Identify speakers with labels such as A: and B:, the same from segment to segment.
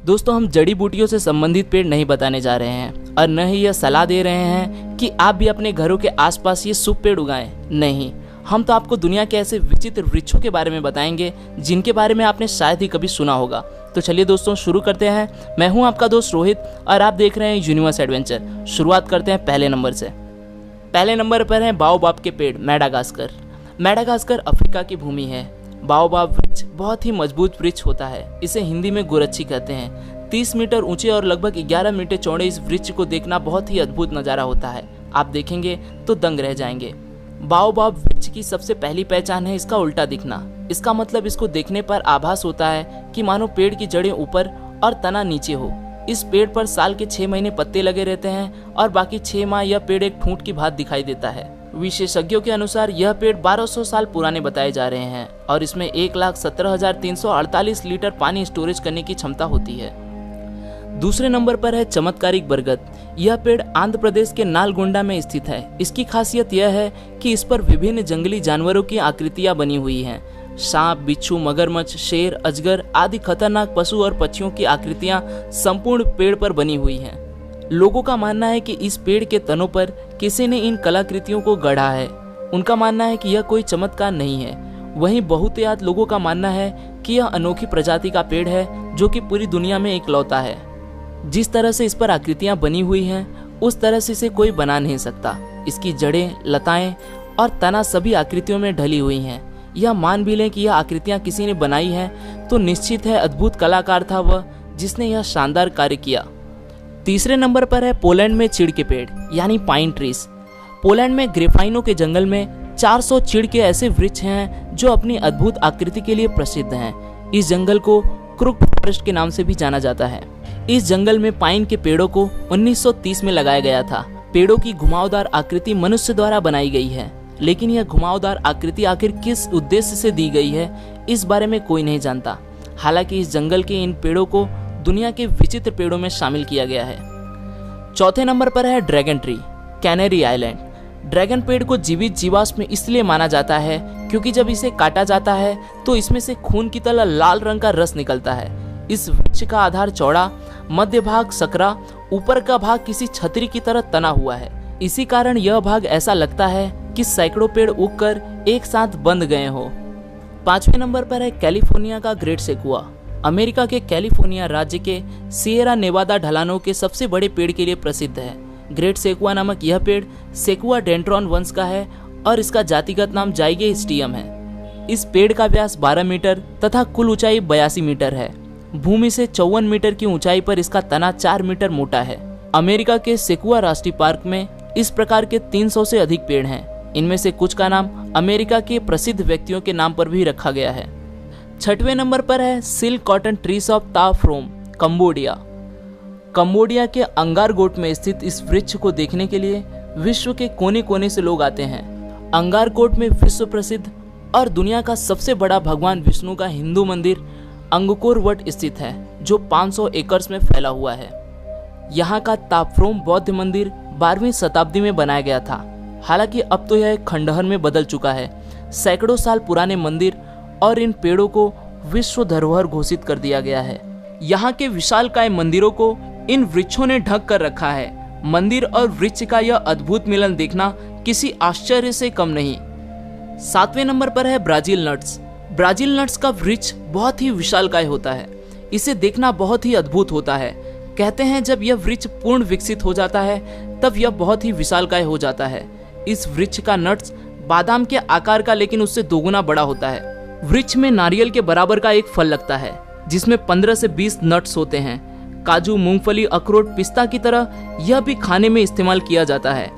A: दोस्तों, हम जड़ी बूटियों से संबंधित पेड़ नहीं बताने जा रहे हैं और न ही यह सलाह दे रहे हैं कि आप भी अपने घरों के आसपास ये शुभ पेड़ उगाएं। नहीं, हम तो आपको दुनिया के ऐसे विचित्र वृक्षों के बारे में बताएंगे जिनके बारे में आपने शायद ही कभी सुना होगा। तो चलिए दोस्तों, शुरू करते हैं। मैं हूं आपका दोस्त रोहित और आप देख रहे हैं यूनिवर्स एडवेंचर। शुरुआत करते हैं पहले नंबर से। पहले नंबर पर है बाओबाब के पेड़, मेडागास्कर। मेडागास्कर अफ्रीका की भूमि है। बाओबाब वृक्ष बहुत ही मजबूत वृक्ष होता है। इसे हिंदी में गुरच्छी कहते हैं। 30 मीटर ऊंचे और लगभग 11 मीटर चौड़े इस वृक्ष को देखना बहुत ही अद्भुत नज़ारा होता है। आप देखेंगे तो दंग रह जाएंगे। बाओबाब वृक्ष की सबसे पहली पहचान है इसका उल्टा दिखना। इसका मतलब इसको देखने पर आभास होता है कि मानो पेड़ की जड़ें ऊपर और तना नीचे हो। इस पेड़ पर साल के 6 महीने पत्ते लगे रहते हैं और बाकी 6 माह यह पेड़ एक ठूंठ की भांति दिखाई देता है। विशेषज्ञों के अनुसार यह पेड़ 1200 साल पुराने बताए जा रहे हैं और इसमें 1,17,348 लीटर पानी स्टोरेज करने की क्षमता होती है। दूसरे नंबर पर है चमत्कारिक बरगद। यह पेड़ आंध्र प्रदेश के नालगोंडा में स्थित है। इसकी खासियत यह है कि इस पर विभिन्न जंगली जानवरों की आकृतियां बनी हुई हैं। सांप, बिच्छू, मगरमच्छ, शेर, अजगर आदि खतरनाक पशु और पक्षियों की आकृतियां संपूर्ण पेड़ पर बनी हुई हैं। लोगों का मानना है कि इस पेड़ के तनों पर किसी ने इन कलाकृतियों को गढ़ा है। उनका मानना है कि यह कोई चमत्कार नहीं है। वहीं बहुतायत लोगों का मानना है कि यह अनोखी प्रजाति का पेड़ है जो कि पूरी दुनिया में इकलौता है। जिस तरह से इस पर आकृतियां बनी हुई हैं उस तरह से इसे कोई बना नहीं सकता। इसकी जड़ें, लताएं और तना सभी आकृतियों में ढली हुई हैं। यह मान भी लें कि यह आकृतियां किसी ने बनाई हैं तो निश्चित है अद्भुत कलाकार था वह जिसने यह शानदार कार्य किया। तीसरे नंबर पर है पोलैंड में चीड़ के पेड़ यानी पाइन ट्रीज। पोलैंड में ग्रेफाइनो के जंगल में 400 चीड़ के ऐसे वृक्ष हैं जो अपनी अद्भुत आकृति के लिए प्रसिद्ध हैं। इस जंगल को क्रूक फॉरेस्ट के नाम से भी जाना जाता है। इस जंगल में पाइन के पेड़ों को 1930 में लगाया गया था। पेड़ों की घुमावदार आकृति मनुष्य द्वारा बनाई गई है, लेकिन यह घुमावदार आकृति आखिर किस उद्देश्य से दी गई है इस बारे में कोई नहीं जानता। हालांकि इस जंगल के इन पेड़ों को दुनिया के विचित्र पेड़ों में शामिल किया गया है। चौथे नंबर पर है dragon tree, canary island. Dragon पेड़ को जीवित जीवाश्म इसलिए माना जाता है क्योंकि जब इसे काटा जाता है तो इसमें से खून की तरह लाल रंग का रस निकलता है। इस वृक्ष का आधार चौड़ा, मध्य भाग सकरा, ऊपर का भाग किसी छतरी की तरह तना हुआ है। इसी कारण यह भाग ऐसा लगता है कि सैकड़ों पेड़ उगकर एक साथ बंध गए हो। पांचवें नंबर पर है कैलिफोर्निया का ग्रेट सेकुआ। अमेरिका के कैलिफोर्निया राज्य के सिएरा नेवादा ढलानों के सबसे बड़े पेड़ के लिए प्रसिद्ध है। ग्रेट सेकुआ नामक यह पेड़ सेकुआ डेंड्रॉन वंश का है और इसका जातिगत नाम जाइगेस्टियम है। इस पेड़ का व्यास 12 मीटर तथा कुल ऊंचाई 82 मीटर है। भूमि से 54 मीटर की ऊंचाई पर इसका तना 4 मीटर मोटा है। अमेरिका के सेकुआ राष्ट्रीय पार्क में इस प्रकार के 300 से अधिक पेड़ हैं। इनमें से कुछ का नाम अमेरिका के प्रसिद्ध व्यक्तियों के नाम पर भी रखा गया है। छठवें नंबर पर है silk cotton trees of Ta Prohm, Cambodia. Cambodia के अंगारगोट में स्थित इस वृक्ष को देखने के लिए विश्व के कोने कोने से लोग आते हैं। अंगारकोट में विश्व प्रसिद्ध और दुनिया का सबसे बड़ा भगवान विष्णु का हिंदू मंदिर अंगकोर वट स्थित है जो 500 एकड़ में फैला हुआ है। यहाँ का ताफ्रोम बौद्ध मंदिर 12वीं शताब्दी में बनाया गया था। हालांकि अब तो यह खंडहर में बदल चुका है। सैकड़ों साल पुराने मंदिर और इन पेड़ों को विश्व धरोहर घोषित कर दिया गया है। यहाँ के विशालकाय मंदिरों को इन वृक्षों ने ढक कर रखा है। मंदिर और वृक्ष का यह अद्भुत मिलन देखना किसी आश्चर्य से कम नहीं। 7वें नंबर पर है ब्राजील नट्स। ब्राजील नट्स का वृक्ष बहुत ही विशालकाय होता है। इसे देखना बहुत ही अद्भुत होता है। कहते हैं जब यह वृक्ष पूर्ण विकसित हो जाता है तब यह बहुत ही विशालकाय हो जाता है। इस वृक्ष का नट्स बादाम के आकार का लेकिन उससे दोगुना बड़ा होता है। वृक्ष में नारियल के बराबर का एक फल लगता है जिसमें 15 से 20 नट्स होते हैं। काजू, मूंगफली, अखरोट, पिस्ता की तरह यह भी खाने में इस्तेमाल किया जाता है।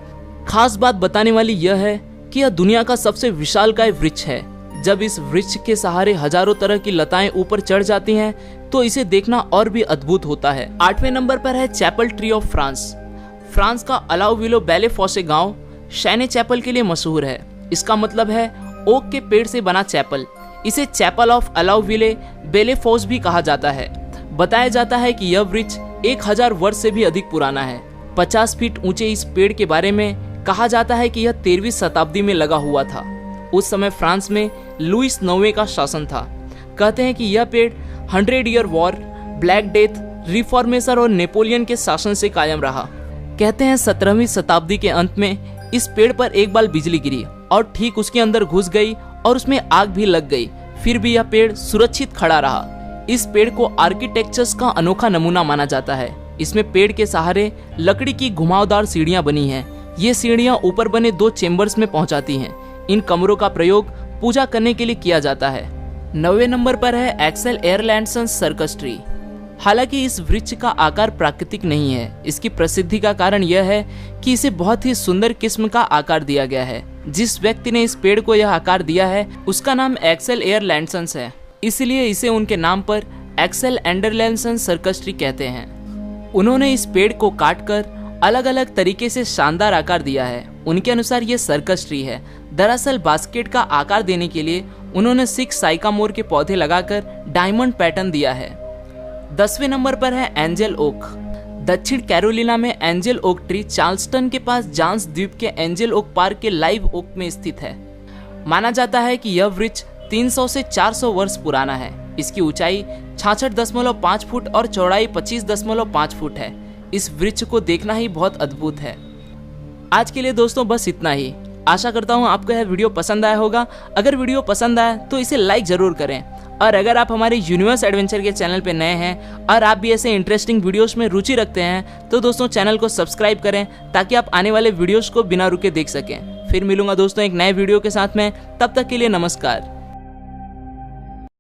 A: खास बात बताने वाली यह है कि यह दुनिया का सबसे विशालकाय वृक्ष है। जब इस वृक्ष के सहारे हजारों तरह की लताएं ऊपर चढ़ जाती हैं तो इसे देखना और भी अद्भुत होता है। 8वें नंबर पर है chapel tree of France. France का अलाउविलो बेले फॉसे गांव शैने चैपल के लिए मशहूर है। इसका मतलब है ओक के पेड़ से बना चैपल। इसे चैपल ऑफ अलाउविले बेले फॉस भी कहा जाता है। बताया जाता है कि यह वृक्ष 1000 वर्ष से भी अधिक पुराना है। 50 फीट ऊंचे इस पेड़ के बारे में कहा जाता है कि यह 13वीं शताब्दी में लगा हुआ था। उस समय फ्रांस में लुईस 9वें का शासन था। कहते हैं कि यह पेड़ 100 year war, black death reformation और नेपोलियन के शासन से कायम रहा। कहते हैं 17वीं शताब्दी के अंत में इस पेड़ पर एक बार बिजली गिरी और ठीक उसके अंदर घुस गई और उसमें आग भी लग गई, फिर भी यह पेड़ सुरक्षित खड़ा रहा। इस पेड़ को आर्किटेक्चर्स का अनोखा नमूना माना जाता है। इसमें पेड़ के सहारे लकड़ी की घुमावदार सीढ़ियां बनी हैं। ये सीढ़ियां ऊपर बने 2 चेम्बर्स में पहुंचाती हैं। इन कमरों का प्रयोग पूजा करने के लिए किया जाता है। 9वें नंबर पर है एक्सेल एयरलैंडसन सर्कस ट्री। हालांकि इस वृक्ष का आकार प्राकृतिक नहीं है। इसकी प्रसिद्धि का कारण यह है कि इसे बहुत ही सुंदर किस्म का आकार दिया गया है। जिस व्यक्ति ने इस पेड़ को यह आकार दिया है उसका नाम एक्सेल एयरलैंडसन है, इसलिए इसे उनके नाम पर एक्सेल एंडरलैंडसन सर्कस ट्री कहते हैं। उन्होंने इस पेड़ को काटकर अलग अलग तरीके से शानदार आकार दिया है। उनके अनुसार ये सर्कस ट्री है। दरअसल बास्केट का आकार देने के लिए उन्होंने 6 साइकामोर के पौधे लगाकर डायमंड पैटर्न दिया है। 10वें नंबर पर है एंजल ओक। दक्षिण कैरोलिना में एंजल ओक ट्री चार्ल्सटन के पास जांस द्वीप के एंजल ओक पार्क के लाइव ओक में स्थित है। माना जाता है कि यह वृक्ष 300 से 400 वर्ष पुराना है। इसकी ऊंचाई 66.5 फुट और चौड़ाई 25.5 फुट है। इस वृक्ष को देखना ही बहुत अद्भुत है। आज के लिए दोस्तों बस इतना ही। आशा करता हूँ आपको यह वीडियो पसंद आया होगा। अगर वीडियो पसंद आया तो इसे लाइक जरूर करें, और अगर आप हमारे यूनिवर्स एडवेंचर के चैनल पे नए हैं और आप भी ऐसे इंटरेस्टिंग वीडियोस में रुचि रखते हैं तो दोस्तों चैनल को सब्सक्राइब करें ताकि आप आने वाले वीडियोस को बिना रुके देख सकें। फिर मिलूंगा दोस्तों एक नए वीडियो के साथ में, तब तक के लिए नमस्कार।